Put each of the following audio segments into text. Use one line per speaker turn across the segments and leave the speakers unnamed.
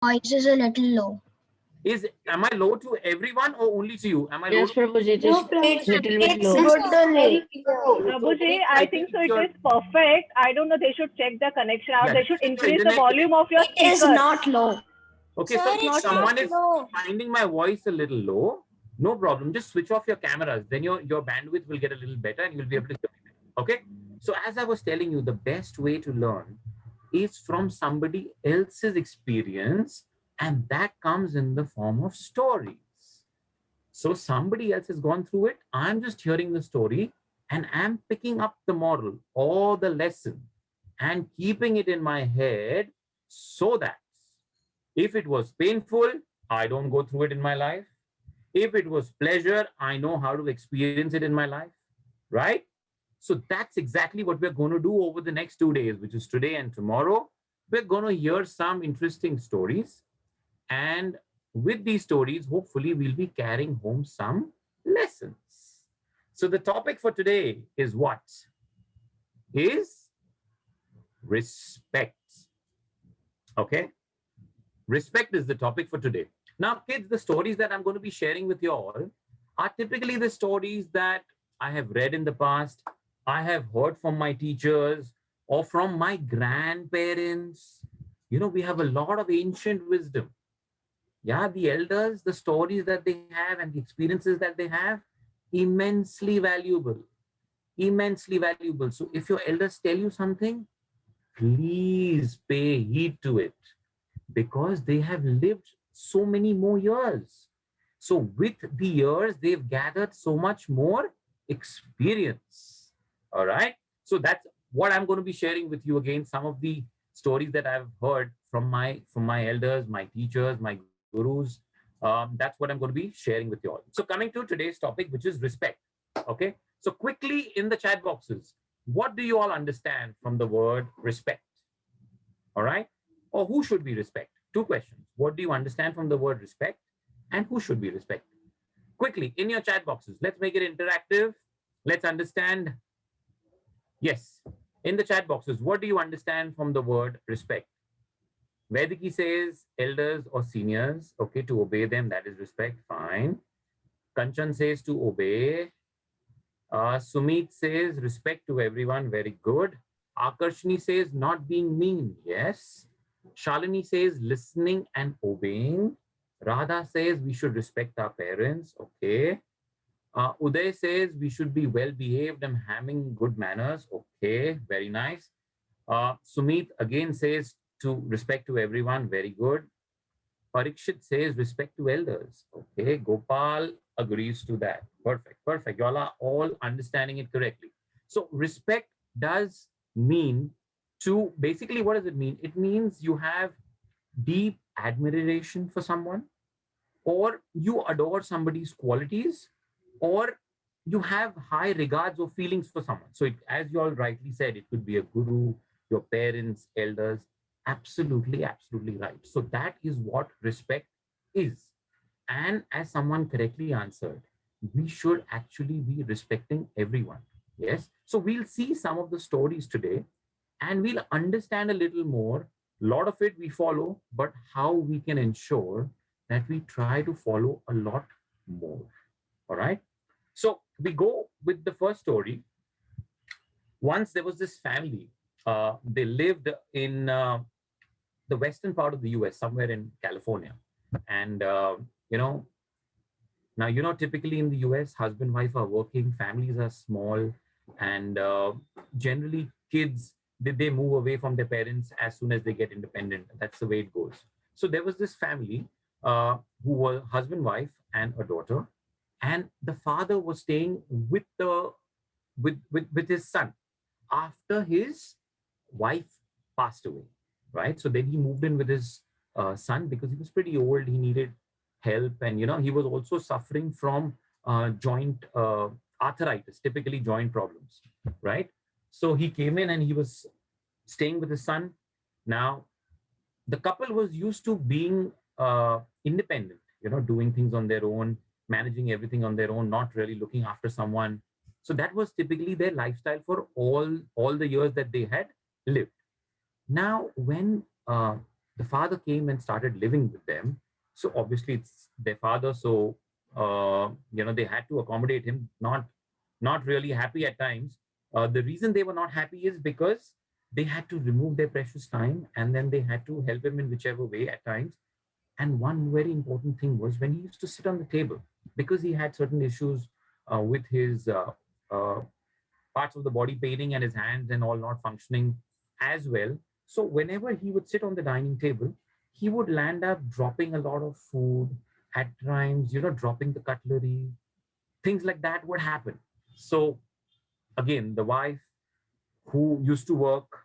Voice is a little low.
Am I low to everyone or only to you? Am I low?
Yes, Prabhuji, it is little bit
It's
low.
good only.
Prabhuji, I think so. It is perfect. I don't know. They should check the connection out.
Yeah,
They should
check your
increase the
internet.
volume of your
It is
speaker.
not low.
Okay,
Sir,
so
it's
if
not
someone is
low.
finding my voice a little low, no problem. Just switch off your cameras. Then your bandwidth will get a little better and you'll be able to hear me. Okay. So as I was telling you, the best way to learn is from somebody else's experience, and that comes in the form of stories. So somebody else has gone through it. I'm just hearing the story and I'm picking up the moral or the lesson and keeping it in my head so that if it was painful, I don't go through it in my life. If it was pleasure, I know how to experience it in my life, right? So that's exactly what we're going to do over the next 2 days, which is today and tomorrow. We're going to hear some interesting stories. And with these stories, hopefully, we'll be carrying home some lessons. So the topic for today is what? Is respect. Okay? Respect is the topic for today. Now, kids, the stories that I'm going to be sharing with you all are typically the stories that I have read in the past, I have heard from my teachers or from my grandparents. You know, we have a lot of ancient wisdom. Yeah, the elders, the stories that they have and the experiences that they have, immensely valuable. Immensely valuable. So if your elders tell you something, please pay heed to it because they have lived so many more years. So with the years, they've gathered so much more experience. All right. So that's what I'm going to be sharing with you again. Some of the stories that I've heard from my elders, my teachers, my gurus. That's what I'm going to be sharing with you all. So coming to today's topic, which is respect. Okay. So quickly in the chat boxes, what do you all understand from the word respect? All right. Or who should we respect? Two questions. What do you understand from the word respect? And who should we respect? Quickly, in your chat boxes, let's make it interactive. Let's understand. Yes, in the chat boxes, what do you understand from the word respect? Vediki says elders or seniors. Okay, to obey them, that is respect. Fine. Kanchan says to obey. Sumit says respect to everyone. Very good. Akarshni says not being mean. Yes. Shalini says listening and obeying. Radha says we should respect our parents. Okay. Uday says we should be well behaved and having good manners. Okay. Very nice. Sumit again says to respect to everyone. Very good. Parikshit says respect to elders. Okay. Gopal agrees to that. Perfect. Perfect. You all are all understanding it correctly. So respect does mean to basically, what does it mean? It means you have deep admiration for someone, or you adore somebody's qualities, or you have high regards or feelings for someone. So as you all rightly said, it could be a guru, your parents, elders. Absolutely, absolutely right. So that is what respect is. And as someone correctly answered, we should actually be respecting everyone. Yes. So we'll see some of the stories today and we'll understand a little more. A lot of it we follow, but how we can ensure that we try to follow a lot more. All right. So we go with the first story. Once there was this family. They lived in the western part of the US, somewhere in California. And, you know, now, typically in the US, husband, wife are working, families are small, and generally kids, they move away from their parents as soon as they get independent. That's the way it goes. So there was this family who were husband, wife, and a daughter. And the father was staying with with his son after his wife passed away, right? So then he moved in with his son because he was pretty old. He needed help, and he was also suffering from joint arthritis, typically joint problems, right? So he came in and he was staying with his son. Now, the couple was used to being independent, doing things on their own, managing everything on their own, not really looking after someone. So that was typically their lifestyle for all the years that they had lived. Now, when the father came and started living with them. So obviously it's their father. So, they had to accommodate him, not really happy at times. The reason they were not happy is because they had to remove their precious time, and then they had to help him in whichever way at times. And one very important thing was when he used to sit on the table, because he had certain issues with his uh, parts of the body paining and his hands and all not functioning as well. So whenever he would sit on the dining table, he would land up dropping a lot of food, at times, dropping the cutlery, things like that would happen. So again, the wife who used to work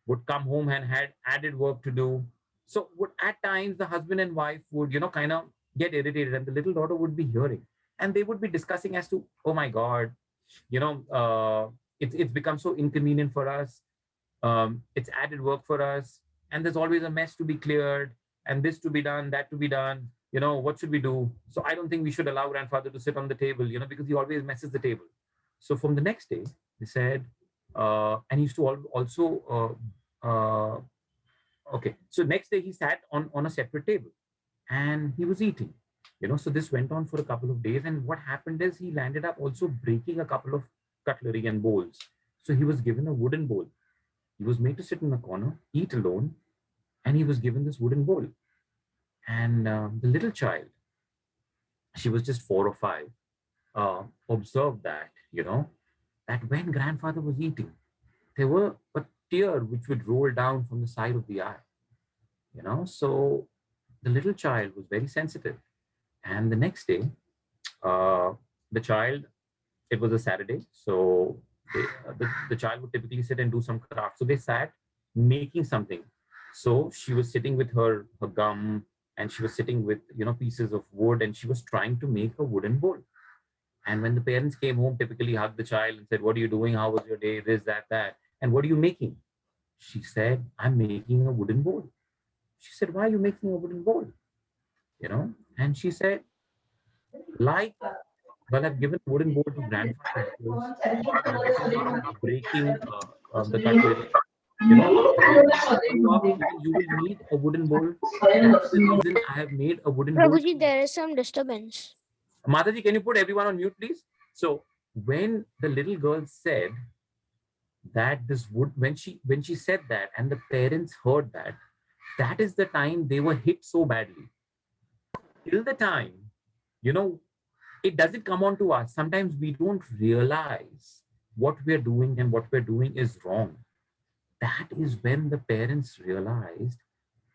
would come home and had added work to do. So would at times the husband and wife would, kind of get irritated, and the little daughter would be hearing, and they would be discussing as to, oh my God, it's become so inconvenient for us. It's added work for us, and there's always a mess to be cleared, and this to be done, that to be done. What should we do? So I don't think we should allow grandfather to sit on the table, because he always messes the table. So from the next day, they said, and he used to also, okay. So next day he sat on a separate table, and he was eating. So this went on for a couple of days, and what happened is he landed up also breaking a couple of cutlery and bowls. So he was given a wooden bowl. He was made to sit in a corner, eat alone, and he was given this wooden bowl. And the little child, she was just 4 or 5, observed that, that when grandfather was eating, there were a tear which would roll down from the side of the eye. So the little child was very sensitive. And the next day, the child, it was a Saturday, so the child would typically sit and do some craft. So they sat making something. So she was sitting with her gum, and she was sitting with, pieces of wood, and she was trying to make a wooden bowl. And when the parents came home, typically hugged the child and said, what are you doing? How was your day? This, that. And what are you making? She said, I'm making a wooden bowl. She said, why are you making a wooden bowl? And she said, like, well, I've given a wooden bowl to grandfather because breaking the cutlery. You will need a wooden bowl. That's the reason I have made a wooden bowl.
Prabhuji, there is some disturbance.
Mataji, can you put everyone on mute, please? So when the little girl said that this wood, when she said that, and the parents heard that, that is the time they were hit so badly. Till the time, it doesn't come on to us. Sometimes we don't realize what we're doing, and what we're doing is wrong. That is when the parents realized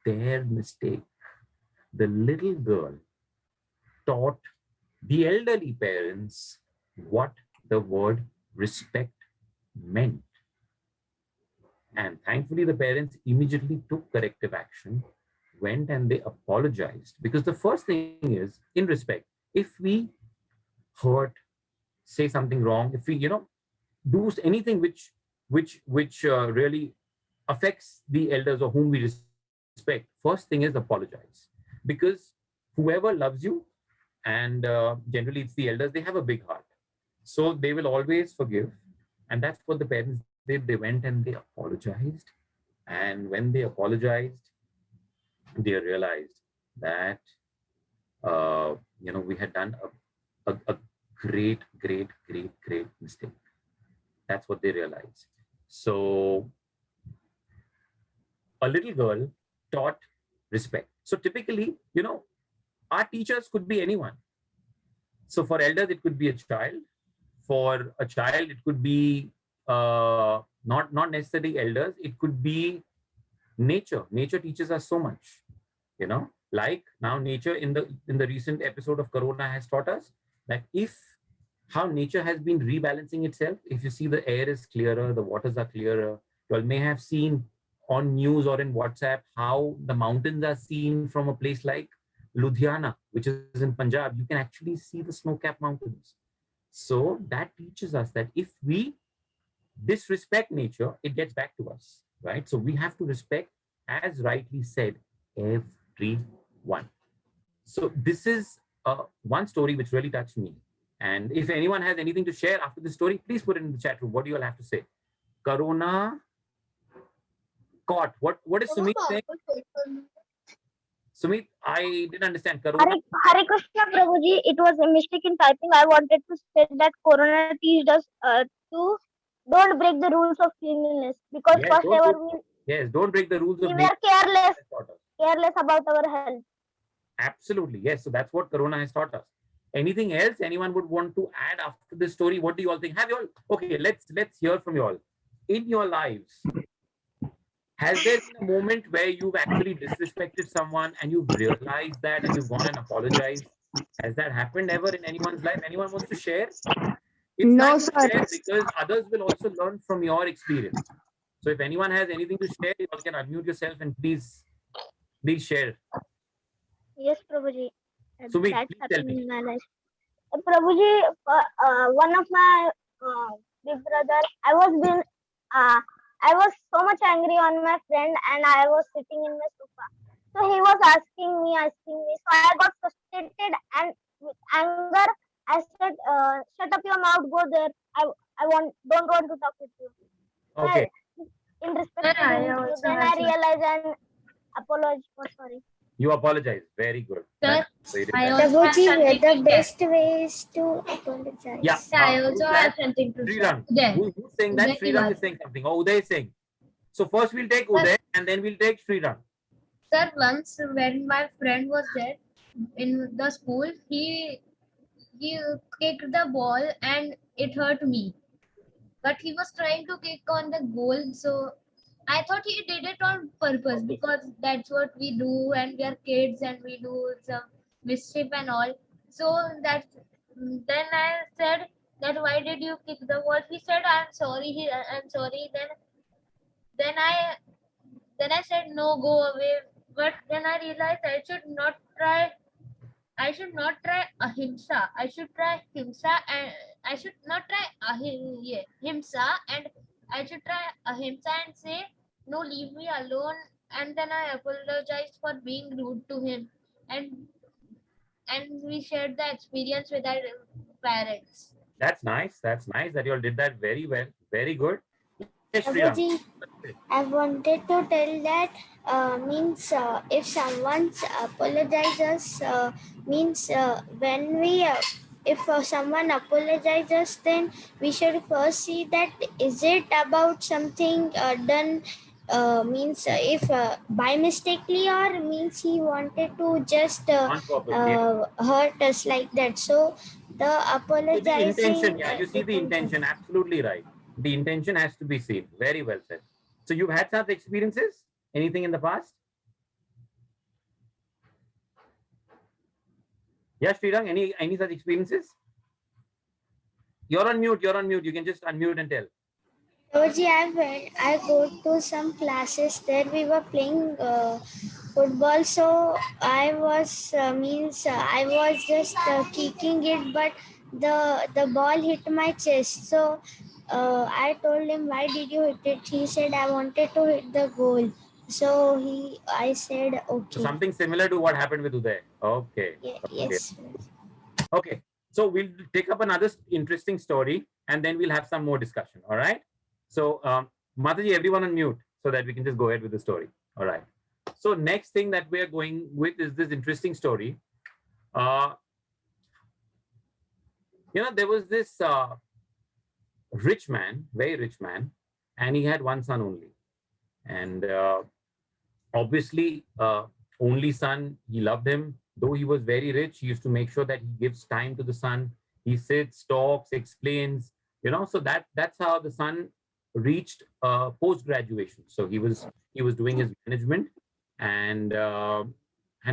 their mistake. The little girl taught the elderly parents what the word respect meant. And thankfully, the parents immediately took corrective action, went and they apologized. Because the first thing is, in respect, if we hurt, say something wrong, if we, do anything which really affects the elders or whom we respect, first thing is apologize. Because whoever loves you, and generally it's the elders, they have a big heart. So they will always forgive. And that's what the parents did. They went and they apologized. And when they apologized, they realized that, we had done a great mistake. That's what they realized. So a little girl taught respect. So typically, our teachers could be anyone. So for elders, it could be a child. For a child, it could be not necessarily elders. It could be nature. Nature teaches us so much. Like now, nature in the recent episode of Corona has taught us that how nature has been rebalancing itself. If you see, the air is clearer, the waters are clearer. You all may have seen on news or in WhatsApp how the mountains are seen from a place like Ludhiana, which is in Punjab. You can actually see the snow-capped mountains. So that teaches us that if we disrespect nature, it gets back to us, right? So we have to respect, as rightly said, everyone. So this is one story which really touched me. And if anyone has anything to share after this story, please put it in the chat room. What do you all have to say? Corona caught. What is Sumit saying? Sumit, I didn't understand. Corona.
Hare Krishna Prabhuji, it was a mistake in typing. I wanted to say that Corona teased us to don't break the rules of cleanliness because
Yes,
first
don't
ever
break, yes, don't break the rules
we
of
were
nature.
careless about our health.
Absolutely. Yes. So that's what Corona has taught us. Anything else anyone would want to add after this story? What do you all think? Have you all, okay, let's hear from you all. In your lives, has there been a moment where you've actually disrespected someone and you've realized that and you've gone and apologized? Has that happened ever in anyone's life? Anyone wants to share? It's
No,
nice to
sir.
share because others will also learn from your experience. So if anyone has anything to share, you all can unmute yourself and please share.
Yes, Prabhuji.
Sumit,
That's
please tell
happened
me.
in my life. Prabhuji, one of my big brother, I was so much angry on my friend, and I was sitting in my sofa. So he was asking me. So I got frustrated, and with anger, I said, "Shut up your mouth, go there. Don't want to talk with you."
Okay.
In respect to him, so then I realized and apologized for sorry.
You apologize. Very good.
Sir,
So you did
I
that.
also have something
the
to
best way is to apologize.
Yeah.
share. I
Who's
also
that?
have something to share.
Srirang.
Uday.
Who's saying that?
Uday
Srirang
Tiwari.
is saying something. Oh, Uday is saying. So first we'll take
Sir.
Uday and then we'll take Srirang.
Sir, once when my friend was there in the school, he kicked the ball and it hurt me. But he was trying to kick on the goal, so I thought he did it on purpose because that's what we do, and we are kids and we do some mischief and all. So that then I said that why did you kick the ball? He said I'm sorry. I'm sorry. Then I then I said no, go away. But then I realized I should not try ahimsa. I should try himsa, and I should not try himsa, and I should try ahimsa and say no, leave me alone. And then I apologized for being rude to him, and we shared the experience with our parents.
That's nice. That's nice that you all did that very well. Very good. Yes, Srirang.
Prabhuji, I wanted to tell that means if someone apologizes, means when we if someone apologizes, then we should first see that is it about something done. Means if by mistakenly or means he wanted to just
On purpose. Yes.
hurt us like that. So the
So the
apologizing.
intention, yeah, you see the intention. Absolutely right. The intention has to be seen. Very well said. So you've had such experiences? Anything in the past? Yeah, Srirang, any such experiences? You're on mute. You're on mute. You can just unmute and tell.
Roji, I go to some classes there. We were playing football, so I was I was just kicking it, but the ball hit my chest. So I told him, "Why did you hit it?" He said, "I wanted to hit the goal." So I said,
So
"Okay."
something similar to what happened with Uday. Okay.
Yes.
Okay. So we'll take up another interesting story and then we'll have some more discussion. All right. So Mataji, everyone on mute so that we can just go ahead with the story. All right. So next thing that we're going with is this interesting story. There was this rich man, very rich man, and he had one son only. And obviously, only son, he loved him. Though he was very rich, he used to make sure that he gives time to the son. He sits, talks, explains, so that's how the son reached post-graduation. So he was doing his management, and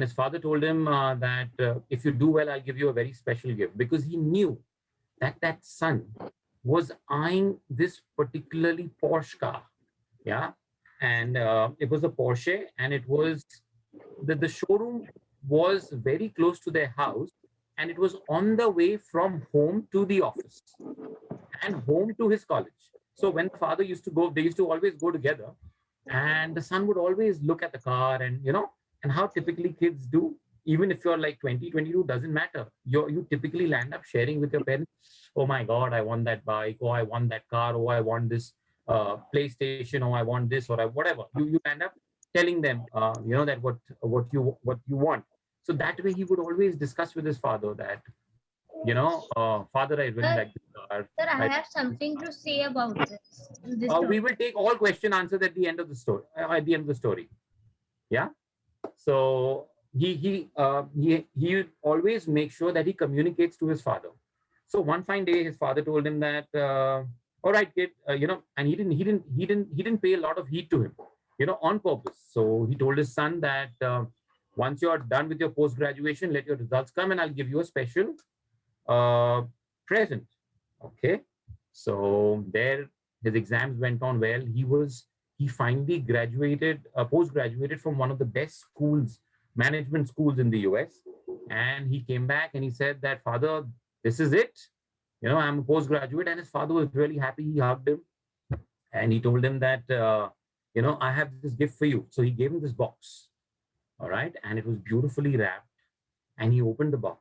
his father told him that if you do well, I'll give you a very special gift, because he knew that son was eyeing this particularly Porsche car. Yeah. And it was a Porsche, and it was the showroom was very close to their house, and it was on the way from home to the office and home to his college. So when the father used to go, they used to always go together, and the son would always look at the car, and and how typically kids do. Even if you're like 20, 22, doesn't matter. You typically land up sharing with your parents. Oh my God, I want that bike. Oh, I want that car. Oh, I want this PlayStation. Oh, I want this, or whatever. You end up telling them, that what you want. So that way he would always discuss with his father that, father, I really
Sir,
like this car.
sir, I
I
have something to say about this
we
topic.
will take all question answers at the end of the story. Yeah. So he would always make sure that he communicates to his father. So one fine day, his father told him that, "All right, kid, and he didn't pay a lot of heed to him, on purpose. So he told his son that once you're done with your post graduation, let your results come, and I'll give you a special uh, present." Okay. So there, his exams went on well. He finally graduated, post graduated from one of the best schools, management schools in the US. And he came back and he said that, "Father, this is it. I'm a postgraduate." And his father was really happy. He hugged him and he told him that, "I have this gift for you." So he gave him this box. All right. And it was beautifully wrapped. And he opened the box.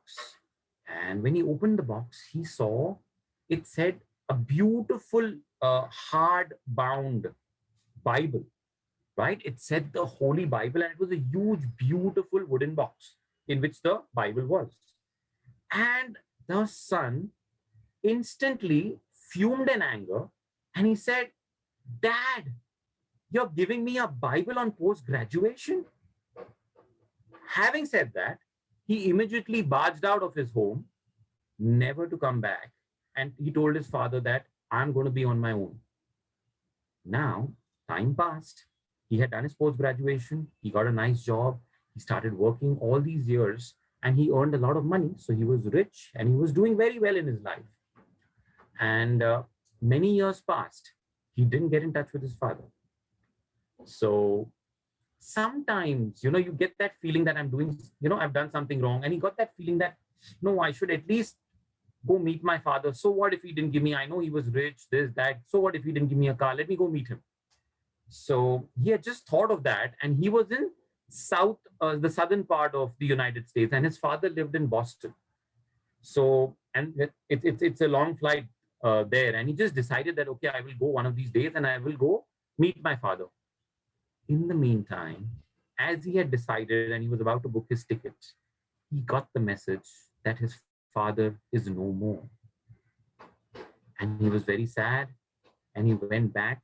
And when he opened the box, he saw it said a beautiful, hard bound Bible, right? It said the Holy Bible, and it was a huge, beautiful wooden box in which the Bible was. And the son instantly fumed in anger and he said, "Dad, you're giving me a Bible on post graduation?" Having said that, he immediately barged out of his home, never to come back. And he told his father that, "I'm going to be on my own." Now, time passed. He had done his post graduation. He got a nice job. He started working all these years and he earned a lot of money. So he was rich and he was doing very well in his life. And many years passed. He didn't get in touch with his father. So sometimes, you get that feeling that I've done something wrong. And he got that feeling that, no, I should at least go meet my father. So what if he didn't give me, I know he was rich, this, that. So what if he didn't give me a car? Let me go meet him. So he had just thought of that. And he was in the southern part of the United States. And his father lived in Boston. So, and it's a long flight there. And he just decided that, okay, I will go one of these days and I will go meet my father. In the meantime, as he had decided and he was about to book his ticket, he got the message that his father is no more. And he was very sad and he went back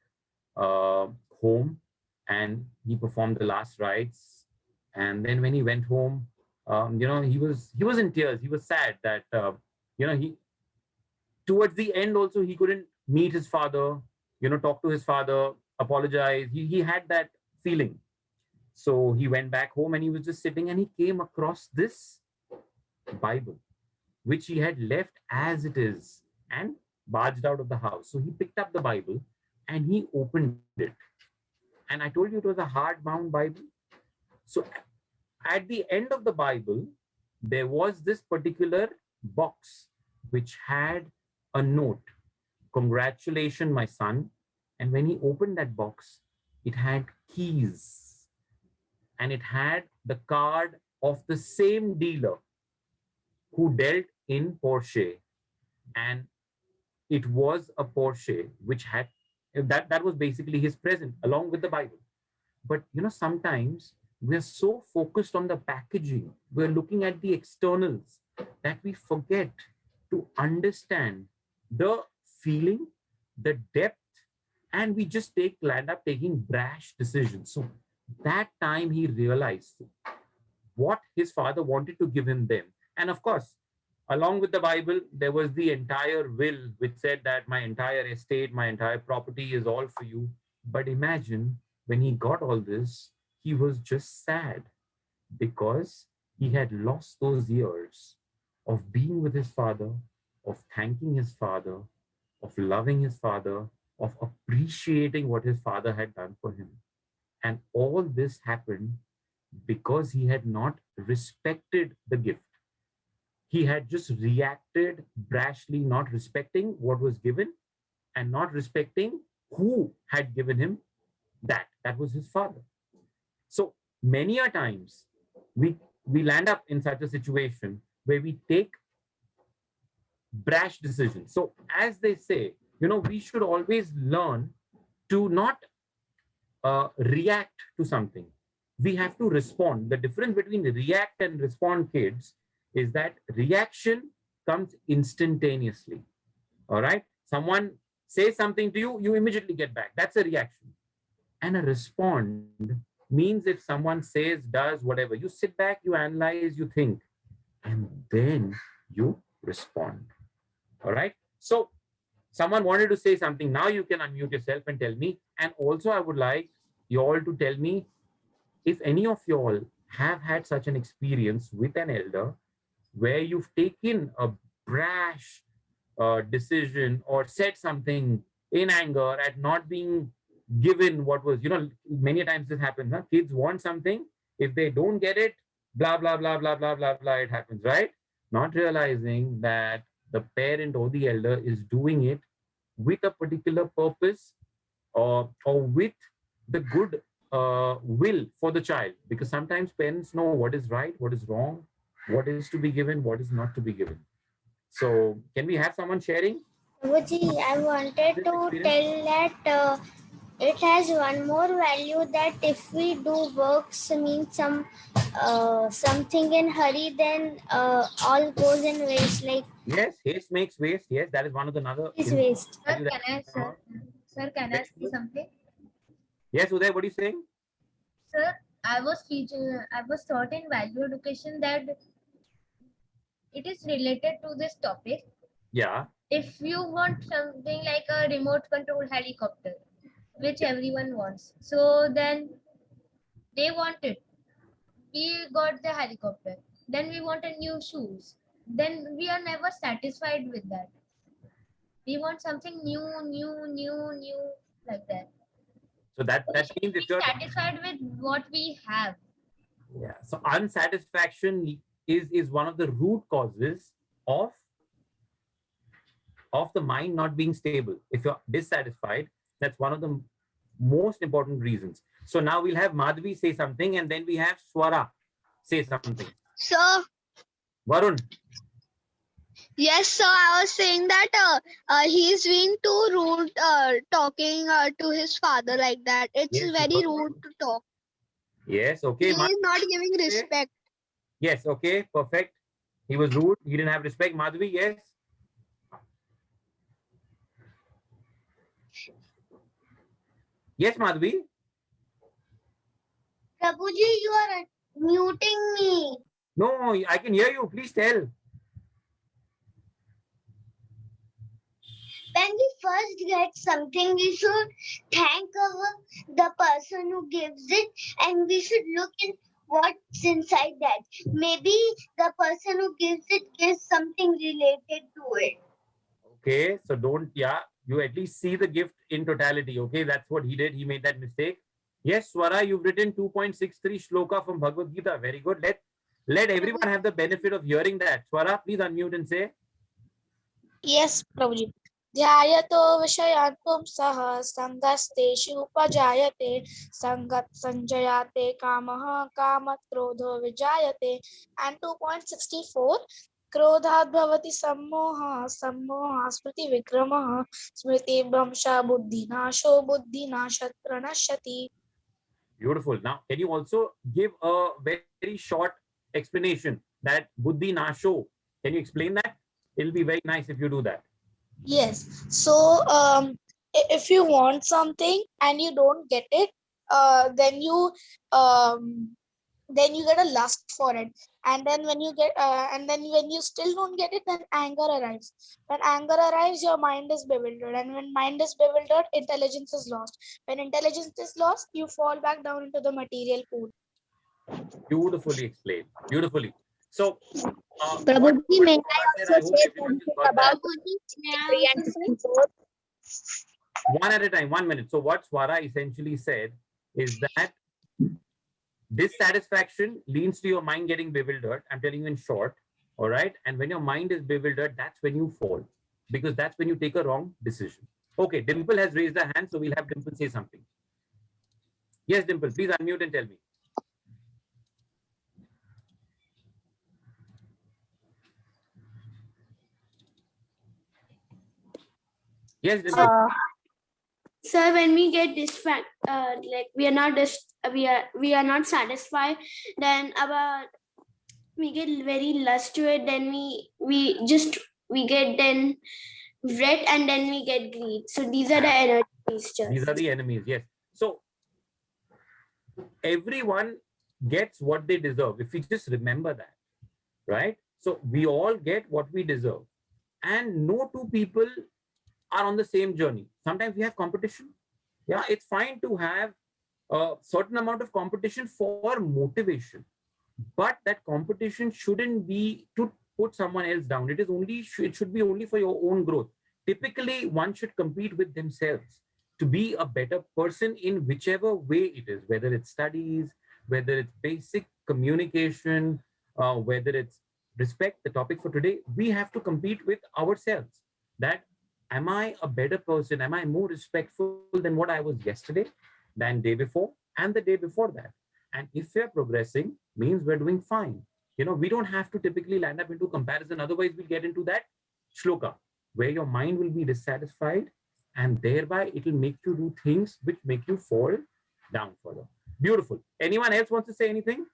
home and he performed the last rites. And then when he went home, he was in tears. He was sad that, he towards the end also, he couldn't meet his father, talk to his father, apologize. He had that feeling. So he went back home and he was just sitting and he came across this Bible, which he had left as it is and barged out of the house. So he picked up the Bible and he opened it. And I told you it was a hardbound Bible. So at the end of the Bible, there was this particular box which had a note, "Congratulations, my son." And when he opened that box, it had keys and it had the card of the same dealer who dealt in Porsche. And it was a Porsche which had that was basically his present along with the Bible. But sometimes we're so focused on the packaging, we're looking at the externals, that we forget to understand the feeling, the depth, and we just land up taking brash decisions. So that time he realized what his father wanted to give him then. And of course, along with the Bible, there was the entire will which said that my entire estate, my entire property is all for you. But imagine when he got all this, he was just sad because he had lost those years of being with his father, of thanking his father, of loving his father, of appreciating what his father had done for him. And all this happened because he had not respected the gift. He had just reacted brashly, not respecting what was given and not respecting who had given him that. That was his father. So many a times we land up in such a situation where we take brash decisions. So as they say, we should always learn to not react to something. we have to respond. The difference between react and respond, kids, is that reaction comes instantaneously. All right. Someone says something to you, you immediately get back. That's a reaction. And a respond means if someone says, does, whatever, you sit back, you analyze, you think, and then you respond. All right. So someone wanted to say something. Now you can unmute yourself and tell me. And also, I would like you all to tell me if any of you all have had such an experience with an elder where you've taken a brash decision or said something in anger at not being given what was, many times this happens. Huh? Kids want something. If they don't get it, blah, blah, blah, blah, blah, blah, blah, it happens, right? Not realizing that the parent or the elder is doing it with a particular purpose or with the good will for the child. Because sometimes parents know what is right, what is wrong, what is to be given, what is not to be given. So can we have someone sharing?
Prabhuji, I wanted to tell that it has one more value, that if we do works means something in hurry, then all goes in waste. Like
Yes, haste makes waste. Yes, that is one of the another.
is waste.
Sir, can I say something?
Yes, Uday, what are you saying?
Sir, I was taught in value education that it is related to this topic.
Yeah.
If you want something like a remote control helicopter, which everyone wants, so then they want it. We got the helicopter. Then we wanted new shoes. Then we are never satisfied with that. We want something new, like that.
So that means if you're
satisfied with what we have.
Yeah. So unsatisfaction is one of the root causes of the mind not being stable. If you're dissatisfied, that's one of the most important reasons. So now we'll have Madhvi say something, and then we have Swara say something.
So,
Varun.
yes, so I was saying that he's being too rude talking to his father like that. It's
Yes,
very rude to talk.
Yes, okay.
He is not giving respect.
Yes, okay, perfect. He was rude. He didn't have respect. Madhvi, yes. Yes, Madhvi.
Prabhuji, you are muting me.
No, I can hear you. Please tell.
When we first get something, we should thank the person who gives it, and we should look in what's inside that. Maybe the person who gives it gives something related to it.
Okay, so you at least see the gift in totality. Okay, that's what he did. He made that mistake. Yes, Swara, you've written 2.63 shloka from Bhagavad Gita. Very good. Let everyone have the benefit of hearing that. Swara, please unmute and say.
Yes, Prabhuji. ध्यायतो विषयान् पुंसः सङ्गस्तेषु उपजायते सङ्गत् सञ्जयाते कामः Kamath क्रोधो विजायते. And 2.64 क्रोधात् भवति सम्मोहः सम्मोहः स्मृति विक्रमः स्मृति भ्रंशः बुद्धिनाशो बुद्धिनाशात् प्रणश्यति.
Beautiful. Now, can you also give a very short explanation that buddhi nasho? Can you explain that? It'll be very nice if you do that.
Yes. So if you want something and you don't get it, then you get a lust for it, and then when you get when you still don't get it, then anger arrives. When anger arrives, your mind is bewildered, and when mind is bewildered, intelligence is lost. When intelligence is lost, you fall back down into the material pool.
Beautifully explained. Beautifully. So,
Prabhuji, may I also say something about
one at a time, 1 minute. So what Swara essentially said is that dissatisfaction leads to your mind getting bewildered. I'm telling you in short. All right. And when your mind is bewildered, that's when you fall, because that's when you take a wrong decision. Okay. Dimple has raised her hand. So we'll have Dimple say something. Yes, Dimple, please unmute and tell me. Yes, Dimple.
Sir, when we get like we are not we are not satisfied, then we get very lust to it, then we get then red, and then we get greed. So these are the energies.
These are the enemies, yes. So everyone gets what they deserve. If we just remember that, right? So we all get what we deserve. And no two people are on the same journey. Sometimes we have competition. Yeah, it's fine to have a certain amount of competition for motivation. But that competition shouldn't be to put someone else down. It should be only for your own growth. Typically, one should compete with themselves to be a better person in whichever way it is, whether it's studies, whether it's basic communication, whether it's respect, the topic for today. We have to compete with ourselves. That, am I a better person? Am I more respectful than what I was yesterday, than day before, and the day before that? And if we're progressing, means we're doing fine. You know, we don't have to typically land up into comparison. Otherwise, we'll get into that shloka where your mind will be dissatisfied, and thereby it will make you do things which make you fall down further. Beautiful. Anyone else wants to say anything?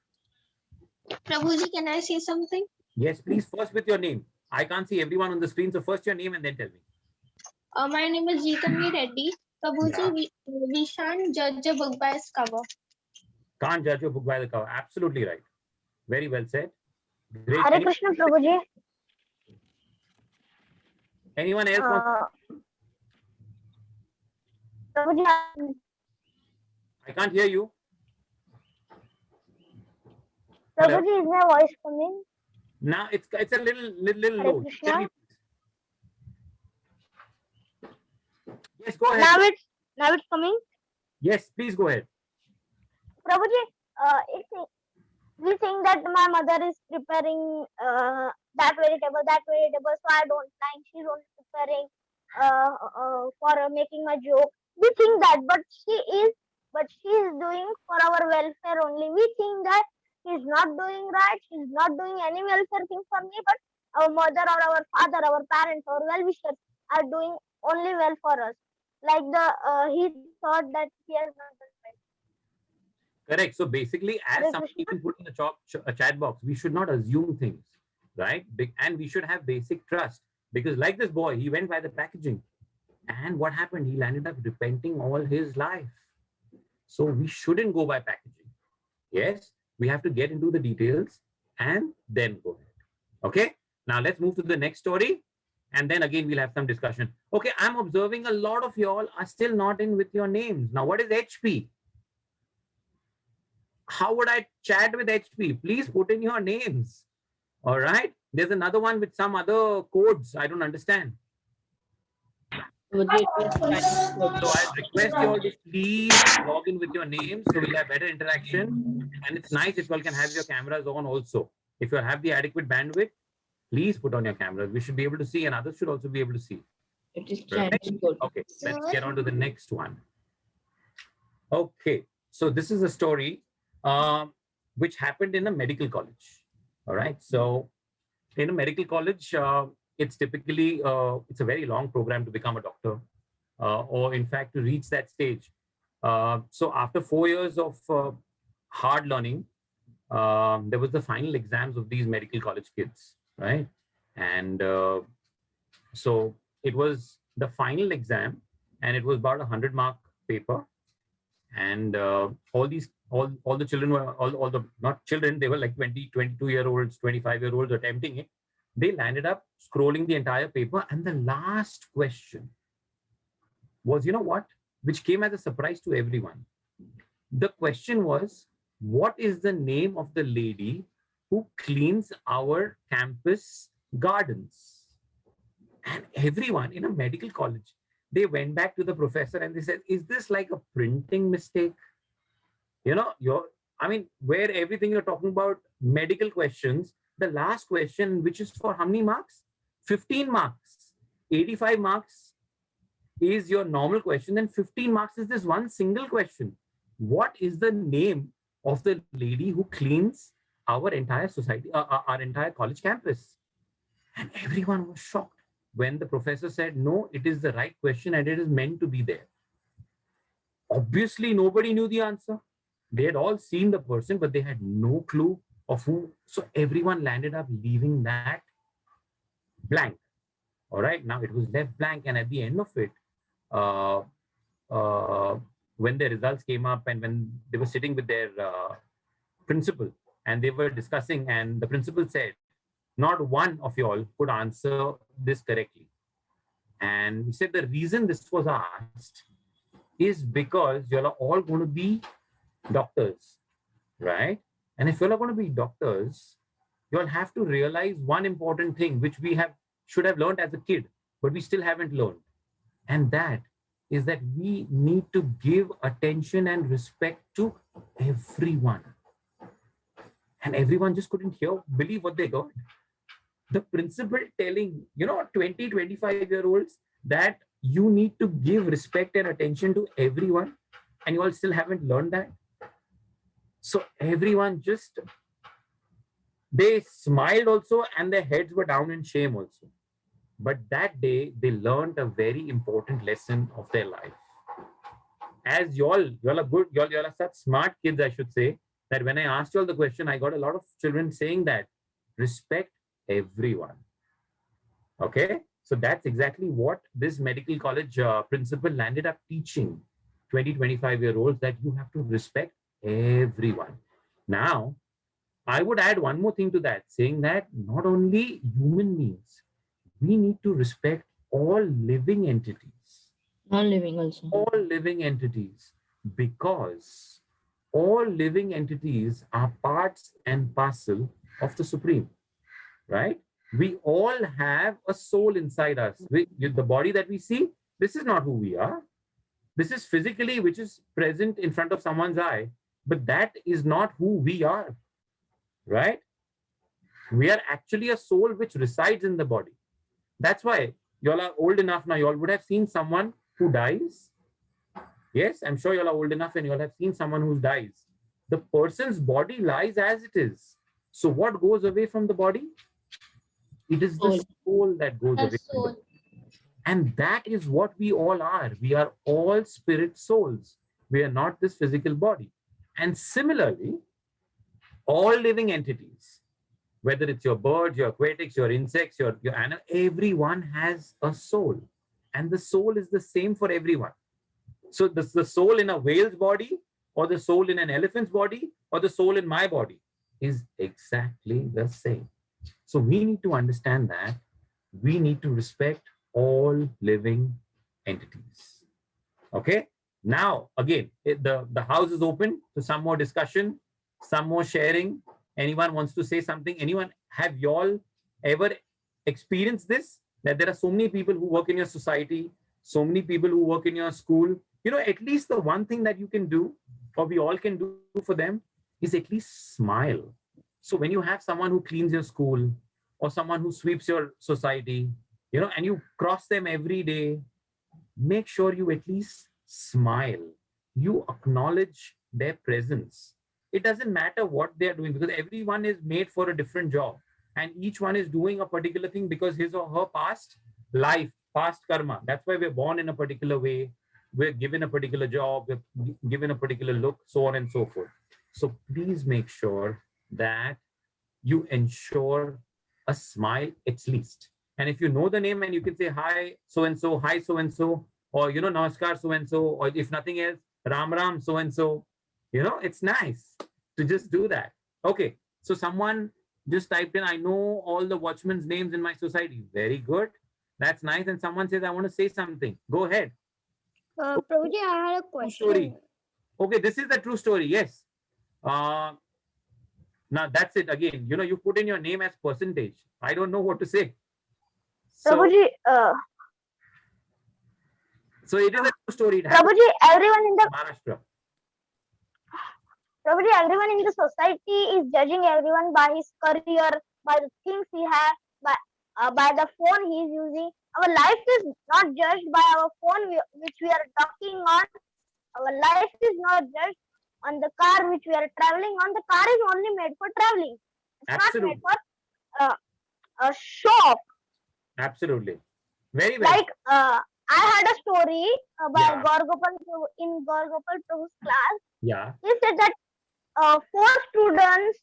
Prabhuji, can I say something?
Yes, please. First with your name. I can't see everyone on the screen. So first your name and then tell me.
My name is Jeetanvi Reddy. Prabhuji, we shan't judge a book by its cover.
Can't judge a book by the cover. Absolutely right. Very well said. Great.
Hare Krishna, Prabhuji.
Anyone else want?
Prabhuji,
I can't hear you.
Prabhuji, is my voice coming?
Now it's a little
Hare
low.
Krishna.
Tell me, yes, go ahead.
Now it's coming.
Yes, please go ahead.
Prabhuji, we think that my mother is preparing that vegetable, so I don't mind. She's only preparing for making a joke. We think that, but she is doing for our welfare only. We think that she's not doing right. She's not doing any welfare thing for me, but our mother or our father, our parents, our well-wishers are doing only well for us. Like he thought that he has not done right.
Correct. So basically, as
Hare
somebody
Krishna.
even put in the chat box, we should not assume things, right? And we should have basic trust, because like this boy, he went by the packaging, and what happened? He landed up repenting all his life. So we shouldn't go by packaging. Yes, we have to get into the details and then go ahead. Okay. Now let's move to the next story, and then again we'll have some discussion. Okay, I'm observing a lot of y'all are still not in with your names. Now, what is HP? How would I chat with HP? Please put in your names. All right. There's another one with some other codes. I don't understand. So I request you all to please log in with your names so we'll have better interaction. And it's nice if you all can have your cameras on also. If you have the adequate bandwidth, please put on your cameras. We should be able to see, and others should also be able to see. Right? Okay, let's get on to the next one. Okay, so this is a story which happened in a medical college. All right, so in a medical college, it's typically, it's a very long program to become a doctor, or in fact, to reach that stage. So after 4 years of hard learning, there was the final exams of these medical college kids, right? And so it was the final exam, and it was about 100-mark paper. And all the children were, all the, not children, they were like 20, 22-year-olds, 25-year-olds attempting it. They landed up scrolling the entire paper. And the last question was, you know what, which came as a surprise to everyone. The question was, what is the name of the lady who cleans our campus gardens? And everyone in a medical college, they went back to the professor and they said, is this like a printing mistake? You know, where everything you're talking about medical questions, the last question, which is for how many marks? 15 marks. 85 marks is your normal question, and 15 marks is this one single question. What is the name of the lady who cleans our entire society, our entire college campus? And everyone was shocked when the professor said, no, it is the right question and it is meant to be there. Obviously, nobody knew the answer. They had all seen the person, but they had no clue of who. So everyone landed up leaving that blank. All right. Now it was left blank. And at the end of it, uh, when the results came up and when they were sitting with their principal and they were discussing, and the principal said, not one of y'all could answer this correctly. And he said the reason this was asked is because y'all are all going to be doctors, right? And if y'all are going to be doctors, y'all have to realize one important thing, which we should have learned as a kid, but we still haven't learned. And that is that we need to give attention and respect to everyone. And everyone just couldn't believe what they got. The principal telling, 20, 25-year-olds that you need to give respect and attention to everyone, and you all still haven't learned that. So everyone they smiled also, and their heads were down in shame also. But that day, they learned a very important lesson of their life. As y'all are good, y'all are such smart kids, I should say, that when I asked y'all the question, I got a lot of children saying that respect everyone. Okay, so that's exactly what this medical college principal landed up teaching 20, 25-year-olds, that you have to respect everyone. Now, I would add one more thing to that, saying that not only human beings, we need to respect all living entities.
Non-living also.
All living entities, because all living entities are parts and parcel of the Supreme, right? We all have a soul inside us. The body that we see, this is not who we are. This is physically, which is present in front of someone's eye, but that is not who we are, right? We are actually a soul which resides in the body. That's why y'all are old enough now. Y'all would have seen someone who dies. Yes, I'm sure y'all are old enough and y'all have seen someone who dies. The person's body lies as it is. So what goes away from the body? It is the soul that goes away. From the body. And that is what we all are. We are all spirit souls. We are not this physical body. And similarly, all living entities, whether it's your birds, your aquatics, your insects, your animal, everyone has a soul. And the soul is the same for everyone. So the soul in a whale's body, or the soul in an elephant's body, or the soul in my body is exactly the same. So we need to understand that we need to respect all living entities. Okay. Now, again, the house is open to some more discussion, some more sharing. Anyone wants to say something? Anyone, have y'all ever experienced this? That there are so many people who work in your society, so many people who work in your school. At least the one thing that you can do, or we all can do for them, is at least smile. So when you have someone who cleans your school, or someone who sweeps your society, and you cross them every day, make sure you at least smile. You acknowledge their presence. It doesn't matter what they're doing, because everyone is made for a different job. And each one is doing a particular thing because his or her past life, past karma. That's why we're born in a particular way. We're given a particular job, we're given a particular look, so on and so forth. So please make sure that you ensure a smile at least. And if you know the name and you can say, hi, so-and-so, hi, so-and-so, or, namaskar, so-and-so, or if nothing else, Ram Ram, so-and-so, it's nice to just do that. Okay. So someone just typed in, I know all the watchmen's names in my society. Very good. That's nice. And someone says, I want to say something. Go ahead.
Prabhuji, I had a question.
Story. Okay, this is the true story. Yes. Now that's it again. You put in your name as percentage. I don't know what to say. So,
Prabhuji,
so it is a true story.
Prabhuji, everyone in the
Maharashtra.
Prabhuji, everyone in the society is judging everyone by his career, by the things he has, by the phone he is using. Our life is not judged by our phone which we are talking on. Our life is not judged on the car which we are traveling on. The car is only made for traveling. It's
Absolutely.
not made for a show off.
Absolutely. Very well.
Like I had a story by
Yeah.
In Gaur-Gopal Prabhu's class.
Yeah.
He said that 4 students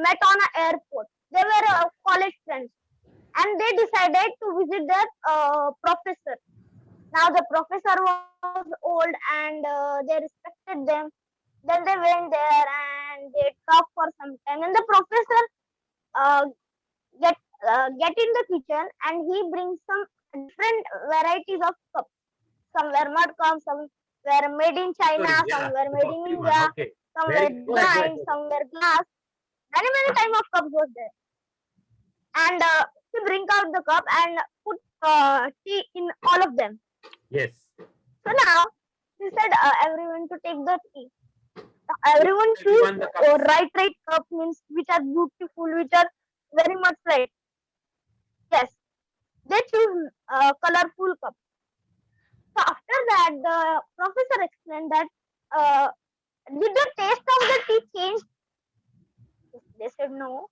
met on an airport. They were college friends, and they decided to visit their professor. Now the professor was old, and they respected them. Then they went there and they talked for some time. And the professor uh, get in the kitchen, and he brings some different varieties of cups. Some were mud cups, some were made in China,
Sorry,
some
yeah.
were
The
made in
coffee one.
India,
Okay.
some
Very
were
go ahead, go ahead,
designed,
go ahead.
some were glass. Many type of cups was there. And he bring out the cup and put tea in all of them.
Yes.
So now he said everyone to take the tea. Everyone choose
Everyone the cups.
right cup, means which are beautiful, which are very much right. Yes, they choose colorful cup. So after that, the professor explained that did the taste of the tea change? They said no.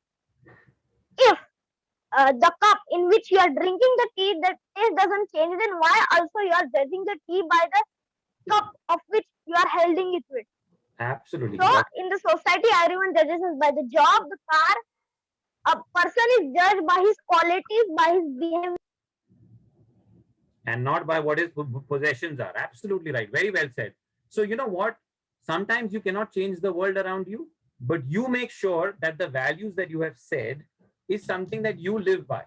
If the cup in which you are drinking the tea, the taste doesn't change, then why also you are judging the tea by the cup of which you are holding it with?
Absolutely.
So in the society, everyone judges us by the job, the car. A person is judged by his qualities, by his behavior.
And not by what his possessions are. Absolutely right. Very well said. So you know what? Sometimes you cannot change the world around you, but you make sure that the values that you have said is something that you live by.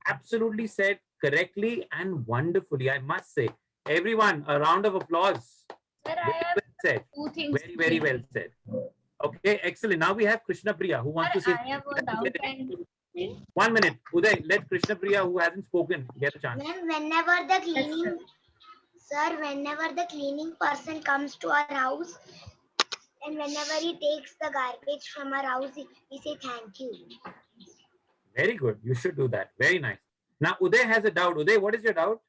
Absolutely said correctly and wonderfully, I must say. Everyone, a round of applause.
Sir,
Very
I have
well said.
2 things.
Very, very well said. Okay, excellent. Now we have Krishna Priya who wants to
Sir,
say.
I have a doubt and
1 minute. Uday, let Krishna Priya, who hasn't spoken, get a chance.
Whenever the cleaning, sir, whenever the cleaning person comes to our house, and whenever he takes the garbage from our house, we say thank you.
Very good. You should do that. Very nice. Now Uday has a doubt. Uday, what is your doubt?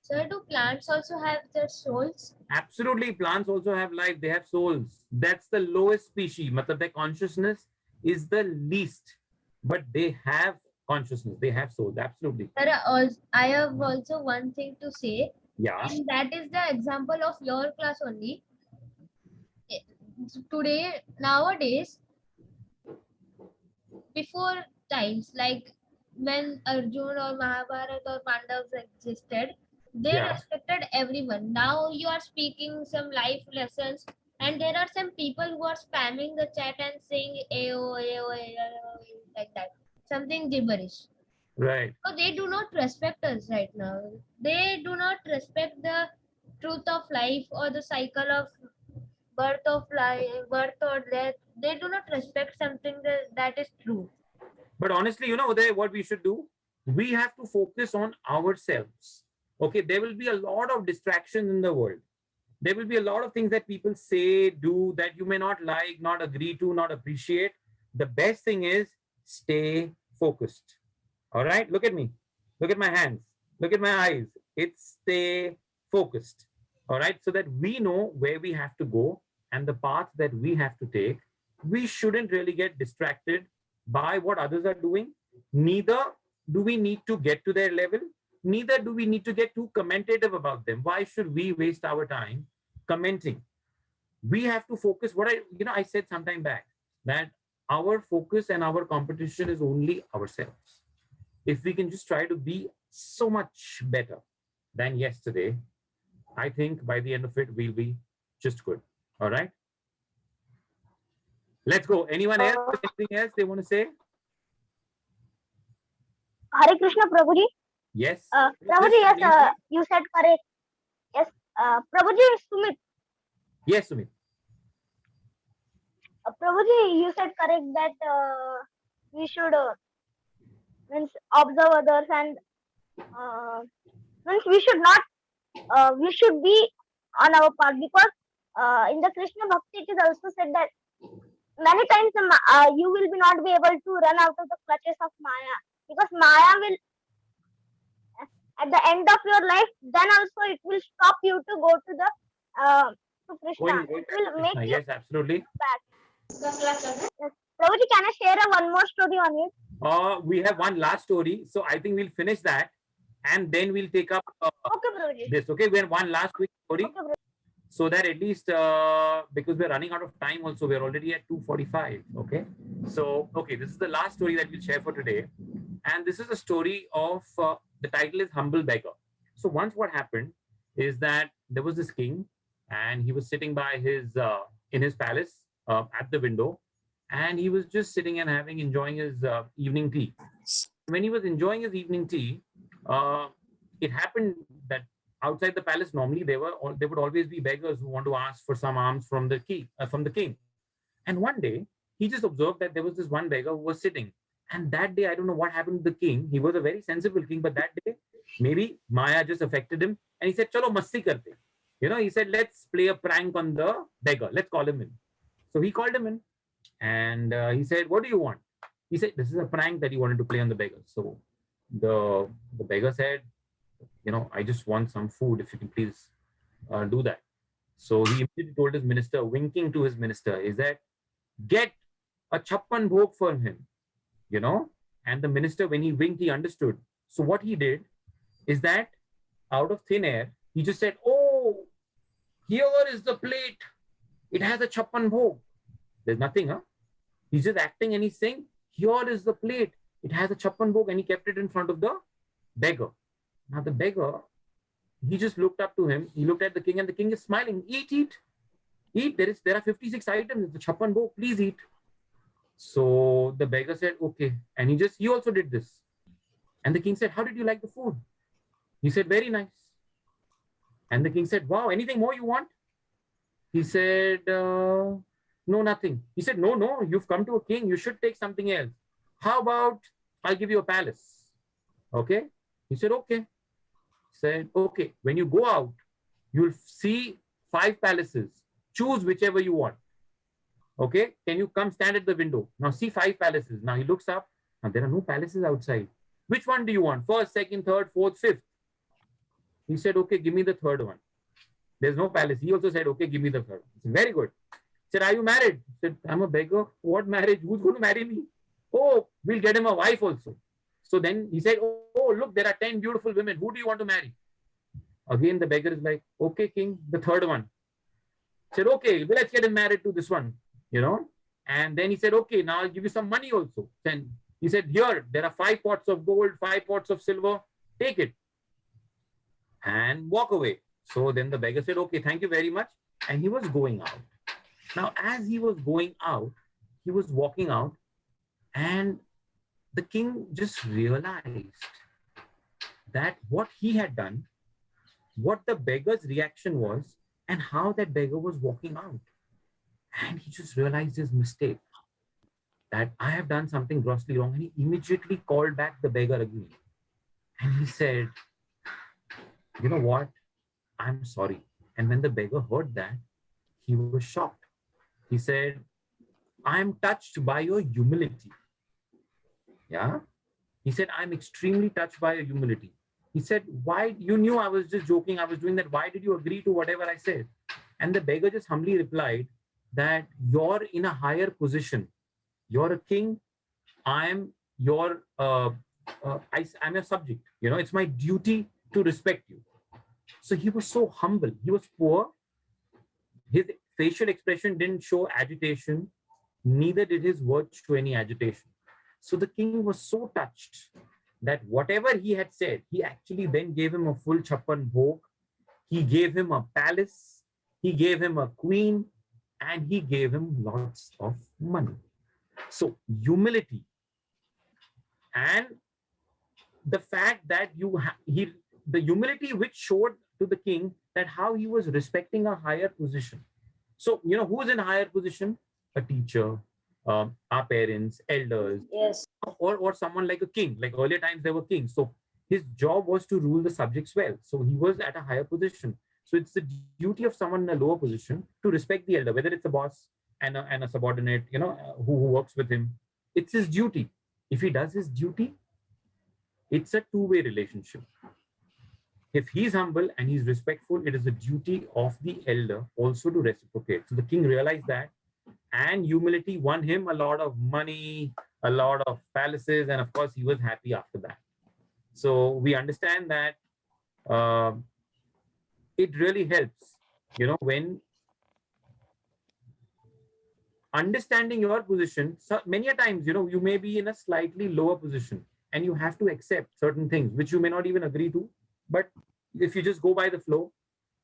sir, do plants also have their souls?
Absolutely. Plants also have life. They have souls. That's the lowest species. Matlab, their consciousness is the least, but they have consciousness. They have souls. Absolutely.
Sir, I have also one thing to say,
Yeah.
and that is the example of your class only. Today, nowadays, before times like when Arjun or Mahabharata or Pandavas existed, they
Yeah.
respected everyone. Now you are speaking some life lessons, and there are some people who are spamming the chat and saying AO, AO, AO, like that, something gibberish.
Right.
So they do not respect us right now. They do not respect the truth of life or the cycle of birth of life, birth or death. They do not respect something that is true.
But honestly, you know, Uday, what we should do? We have to focus on ourselves. Okay. There will be a lot of distractions in the world. There will be a lot of things that people say, do that you may not like, not agree to, not appreciate. The best thing is stay focused. All right. Look at me. Look at my hands. Look at my eyes. It's stay focused. All right. So that we know where we have to go and the path that we have to take. We shouldn't really get distracted by what others are doing. Neither do we need to get to their level. Neither do we need to get too commentative about them. Why should we waste our time commenting? We have to focus. I said sometime back that our focus and our competition is only ourselves. If we can just try to be so much better than yesterday, I think by the end of it, we'll be just good. All right. Let's go. Anyone else? Anything else they want to say?
Hare Krishna, Prabhuji.
Yes.
Prabhuji, yes, you said correct. Yes, Prabhuji, Sumit.
Yes, Sumit.
Prabhuji, you said correct that we should means observe others, and means we should not we should be on our part, because in the Krishna Bhakti it is also said that many times you will be not be able to run out of the clutches of Maya, because Maya will at the end of your life, then also it will stop you to go to the to Krishna. It will make you
Yes, absolutely.
back. Yes. Prabhuji, can I share one more story on it?
We have one last story, so I think we'll finish that, and then we'll take up
Okay, Prabhuji.
this. Okay, we have one last quick story,
Okay, Prabhuji.
so that at least because we're running out of time also, we're already at 2:45. Okay, so okay, this is the last story that we'll share for today, and this is a story of the title is Humble Beggar. So once what happened is that there was this king, and he was sitting by his in his palace at the window, and he was just sitting and enjoying his evening tea. When he was enjoying his evening tea, it happened that outside the palace normally there would always be beggars who want to ask for some alms from the king. And one day he just observed that there was this one beggar who was sitting. And that day, I don't know what happened to the king. He was a very sensible king, but that day maybe Maya just affected him, and he said, "Chalo masti karte." He said, "Let's play a prank on the beggar. Let's call him in." So he called him in, and he said, "What do you want?" He said, "This is a prank that he wanted to play on the beggar." So the beggar said, "I just want some food. If you can please do that." So he immediately told his minister, winking to his minister, is that get a chappan bhog for him, and the minister, when he winked, he understood. So what he did is that out of thin air, he just said, "Oh, here is the plate. It has a chappan bhog." There's nothing, huh? He's just acting and he's saying, "Here is the plate. It has a chappan bhog," and he kept it in front of the beggar. Now the beggar, he just looked up to him. He looked at the king, and the king is smiling. "Eat, eat, eat. There are 56 items. The chappan bhog. Please eat." So the beggar said, "Okay," and he also did this. And the king said, "How did you like the food?" He said, "Very nice." And the king said, "Wow, anything more you want?" He said, "No, nothing." He said, No, you've come to a king. You should take something else. How about I'll give you a palace?" Okay. He said, "Okay." He said, "Okay, when you go out, you'll see 5 palaces. Choose whichever you want. Okay, can you come stand at the window? Now see 5 palaces." Now he looks up. Now there are no palaces outside. "Which one do you want? First, second, third, fourth, fifth?" He said, "Okay, give me the third one." There's no palace. He also said, "Okay, give me the third one." He said, "Very good." He said, "Are you married?" He said, "I'm a beggar. What marriage? Who's going to marry me?" "Oh, we'll get him a wife also." So then he said, "Oh, look, there are 10 beautiful women. Who do you want to marry?" Again, the beggar is like, "Okay, king, the third one." He said, "Okay, well, let's get him married to this one, And then he said, "Okay, now I'll give you some money also." Then he said, "Here, there are 5 pots of gold, 5 pots of silver. Take it and walk away." So then the beggar said, "Okay, thank you very much." And he was going out. Now, as he was going out, he was walking out, and the king just realized that what he had done, what the beggar's reaction was, and how that beggar was walking out. And he just realized his mistake, that I have done something grossly wrong. And he immediately called back the beggar again. And he said, "You know what? I'm sorry." And when the beggar heard that, he was shocked. He said, "I'm touched by your humility." Yeah. He said, "I'm extremely touched by your humility." He said, "Why? You knew I was just joking. I was doing that. Why did you agree to whatever I said?" And the beggar just humbly replied that you're in a higher position. You're a king. I'm your I'm your subject. It's my duty to respect you. So he was so humble. He was poor. His facial expression didn't show agitation. Neither did his words show any agitation. So the king was so touched that whatever he had said, he actually then gave him a full chappan bhog. He gave him a palace. He gave him a queen, and he gave him lots of money. So humility and the fact that the humility which showed to the king that how he was respecting a higher position. So, who's in a higher position? A teacher, our parents, elders,
Yes.
or someone like a king. Like earlier times, there were kings. So his job was to rule the subjects well. So he was at a higher position. So it's the duty of someone in a lower position to respect the elder, whether it's a boss and a subordinate, who works with him. It's his duty. If he does his duty, it's a two-way relationship. If he's humble and he's respectful, it is the duty of the elder also to reciprocate. So the king realized that, and humility won him a lot of money, a lot of palaces, and of course, he was happy after that. So we understand that it really helps, when understanding your position. So many a times, you may be in a slightly lower position and you have to accept certain things which you may not even agree to. But if you just go by the flow,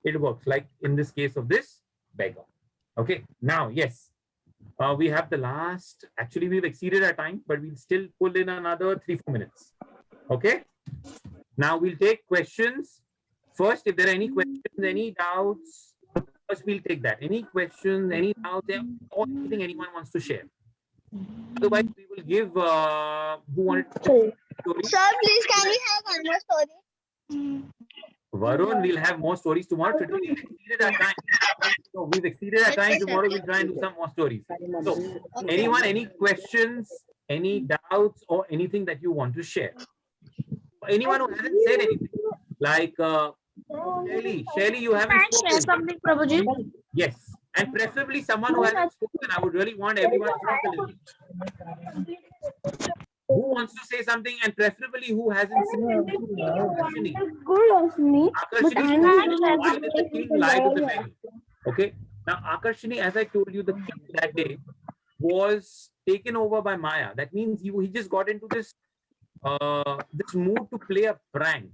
it works. Like in this case of this beggar. Okay. Now, yes, we have the last. Actually, we've exceeded our time, but we'll still pull in another 3-4 minutes. Okay. Now we'll take questions. First, if there are any questions, any doubts, first we'll take that. Any questions, any doubts, or anything anyone wants to share. Otherwise, we will give who wanted to story.
Sir, please can we have one more story?
Varun, we'll have more stories tomorrow. Today we've exceeded our time. So we've exceeded our time. Tomorrow we'll try and do some more stories. So, anyone, any questions, any doubts, or anything that you want to share? Anyone who hasn't said anything, like Shelly, you haven't spoken.
Something, Prabhuji.
Yes, and preferably someone who hasn't spoken. I would really want everyone to speak a little. Who wants to say something, and preferably who hasn't said anything? Akarshini. Akarshini, why did the king lie to the beggar? Okay. Now, Akarshini, as I told you, the king that day was taken over by Maya. That means he just got into this mood to play a prank.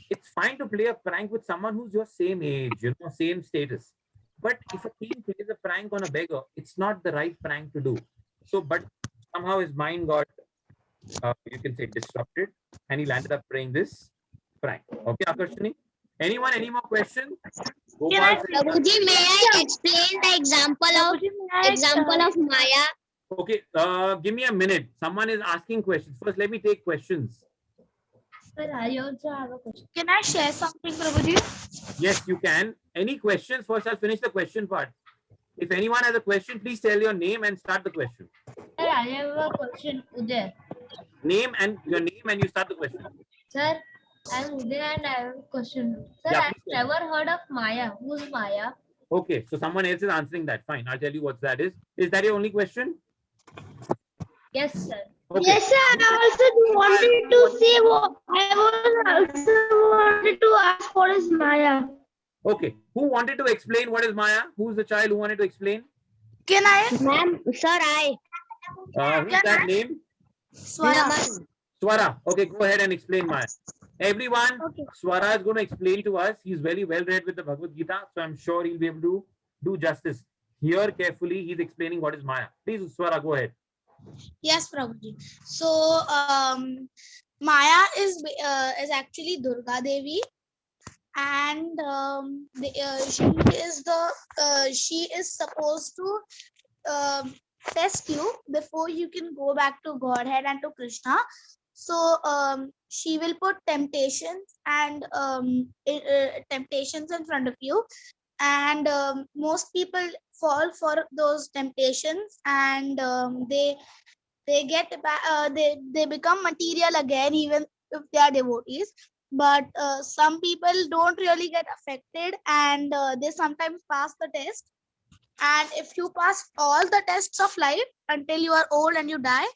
It's fine to play a prank with someone who's your same age, same status. But if a king plays a prank on a beggar, it's not the right prank to do. So, but somehow his mind got, you can say, disrupted, and he landed up playing this prank. Okay, Akarshini? Anyone, any more questions?
Prabhuji, may I explain the example of Maya?
Okay, give me a minute. Someone is asking questions. First, let me take questions.
Sir, I also have a question.
Can I share something, Prabhuji?
Yes, you can. Any questions? First, I'll finish the question part. If anyone has a question, please tell your name and start the question.
Sir, I have a question, Uday.
Your name and you start the question.
Sir, I'm Uday and I have a question. Sir,
Yeah,
I've never heard of Maya. Who's Maya?
Okay, so someone else is answering that. Fine, I'll tell you what that is. Is that your only question?
Yes, sir.
Okay.
Yes, sir. I also wanted to say ask what is Maya.
Okay, who wanted to explain what is Maya? Who's the child who wanted to explain?
Can I?
Ma'am, sir, I.
Who's that name?
Swara.
Swara. Okay, go ahead and explain Maya. Everyone, Swara is going to explain to us. He's very well read with the Bhagavad Gita, so I'm sure he'll be able to do justice. Hear carefully, he's explaining what is Maya. Please, Swara, go ahead.
Yes, Prabhuji. So, Maya is actually Durga Devi, and she is supposed to test you before you can go back to Godhead and to Krishna. So she will put temptations and temptations in front of you, and most people fall for those temptations, and they become material again, even if they are devotees. But some people don't really get affected, and they sometimes pass the test. And if you pass all the tests of life until you are old and you die,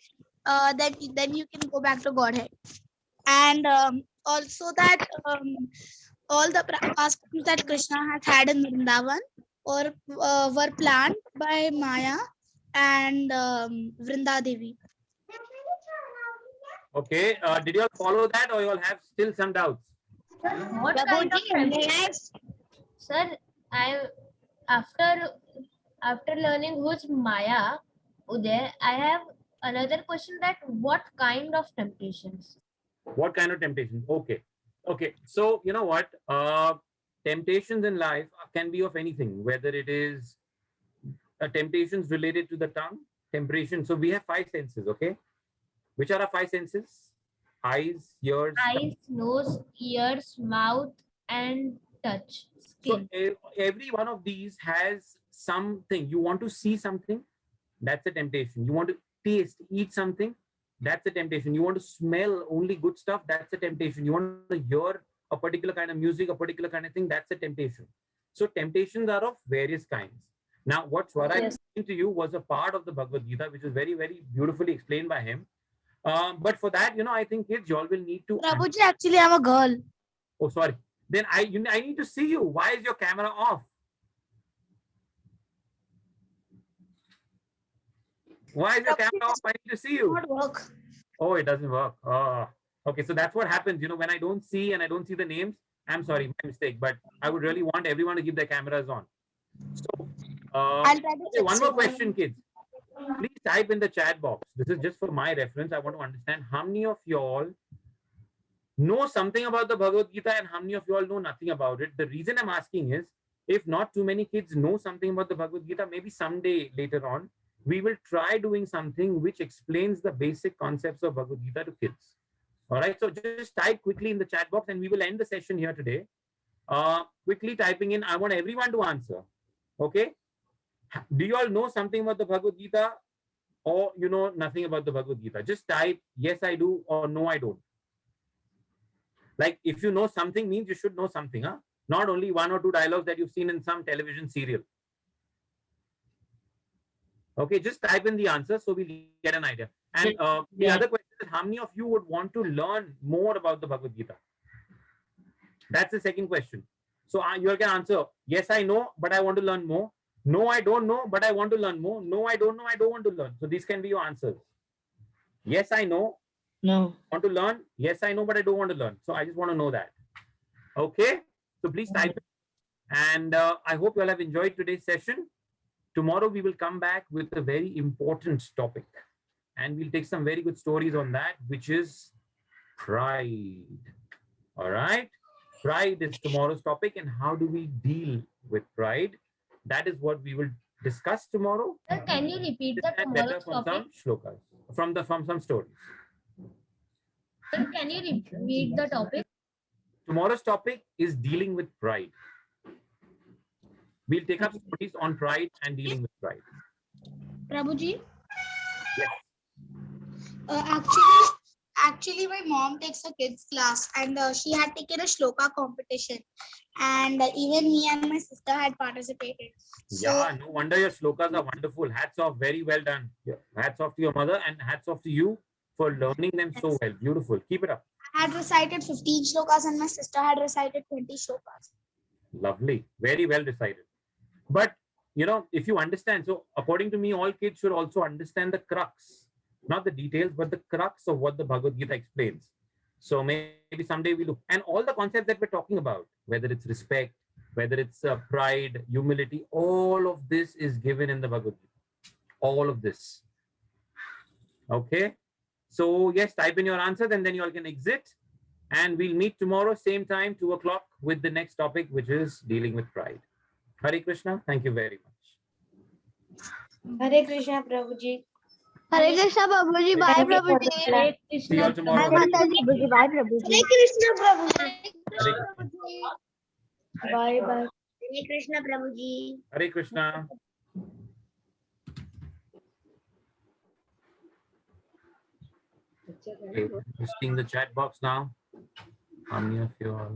then you can go back to Godhead. And also that all the pastimes that Krishna has had in Vrindavan were planned by Maya and Vrinda Devi.
Okay, did you all follow that, or you all have still some doubts?
What kind of temptation? Sir, after learning who's Maya, Uday, I have another question, that what kind of temptations?
What kind of temptation? Okay. Okay. So, you know what? Temptations in life can be of anything, whether it is temptations related to the tongue, temptation. So we have 5 senses, okay? Which are our 5 senses? Eyes, ears.
Eyes, nose, ears, mouth, and touch. Skin.
So every one of these has something. You want to see something, that's a temptation. You want to taste, eat something, that's a temptation. You want to smell only good stuff, that's a temptation. You want to hear a particular kind of music, a particular kind of thing, that's a temptation. So temptations are of various kinds. Now, what Swara explained to you was a part of the Bhagavad Gita, which is very, very beautifully explained by him. But for that, I think kids, you all will need to.
Prabhuji, actually, I'm a girl.
Oh, sorry. Then I need to see you. Why is your camera off? Why is your camera off? I need to see you.
Not work.
Oh, it doesn't work. Oh, okay. So that's what happens. When I don't see and I don't see the names, I'm sorry, my mistake. But I would really want everyone to keep their cameras on. So,
I'll try to
okay, one
fix
more
it.
question, kids. Please type in the chat box. This is just for my reference. I want to understand how many of y'all know something about the Bhagavad Gita and how many of y'all know nothing about it. The reason I'm asking is, if not too many kids know something about the Bhagavad Gita, maybe someday later on, we will try doing something which explains the basic concepts of Bhagavad Gita to kids. All right, so just type quickly in the chat box and we will end the session here today. Quickly typing in, I want everyone to answer. Okay, do you all know something about the Bhagavad Gita, or you know nothing about the Bhagavad Gita? Just type yes I do or no I don't. Like if you know something means you should know something, huh? Not only one or two dialogues that you've seen in some television serial. Okay, just type in the answer so we'll get an idea. And the other question is, how many of you would want to learn more about the Bhagavad Gita? That's the second question. So you all can answer, yes, I know, but I want to learn more. No, I don't know, but I want to learn more. No, I don't know, I don't want to learn. So these can be your answers. Yes, I know.
No.
Want to learn? Yes, I know, but I don't want to learn. So I just want to know that. Okay. So please type it. And I hope you all have enjoyed today's session. Tomorrow we will come back with a very important topic. And we'll take some very good stories on that, which is pride. All right. Pride is tomorrow's topic, and how do we deal with pride? That is what we will discuss tomorrow.
Sir, can you repeat the
Understand better
tomorrow's
from
topic?
some shlokas, from some stories.
Sir, can you read the topic?
Tomorrow's topic is dealing with pride. We'll take up stories on pride and dealing with pride.
Prabhuji?
Yes.
Actually, my mom takes a kids class, and she had taken a shloka competition, and even me and my sister had participated. So,
Yeah, no wonder your shlokas are wonderful. Hats off, very well done. Yeah. Hats off to your mother and hats off to you for learning them so well. Beautiful. Keep it up.
I had recited 15 shlokas, and my sister had recited 20 shlokas.
Lovely. Very well recited. But, if you understand, so according to me, all kids should also understand the crux, not the details, but the crux of what the Bhagavad Gita explains. So maybe someday we look, and all the concepts that we're talking about, whether it's respect, whether it's pride, humility, all of this is given in the Bhagavad Gita. All of this. Okay. So yes, type in your answers and then you all can exit. And we'll meet tomorrow, same time, 2 o'clock, with the next topic, which is dealing with pride. Hare Krishna. Thank you very much.
Hare Krishna, Prabhuji.
Hare Krishna Prabhuji, bye Prabhuji.
Hare
See you all
Krishna.
tomorrow.
Bye Mataji. Bye Prabhuji. Hare Krishna Prabhuji.
Hare Krishna.
Bye bye.
Hare Krishna Prabhuji.
Hare Krishna. Okay, just seeing the chat box now. How many of you are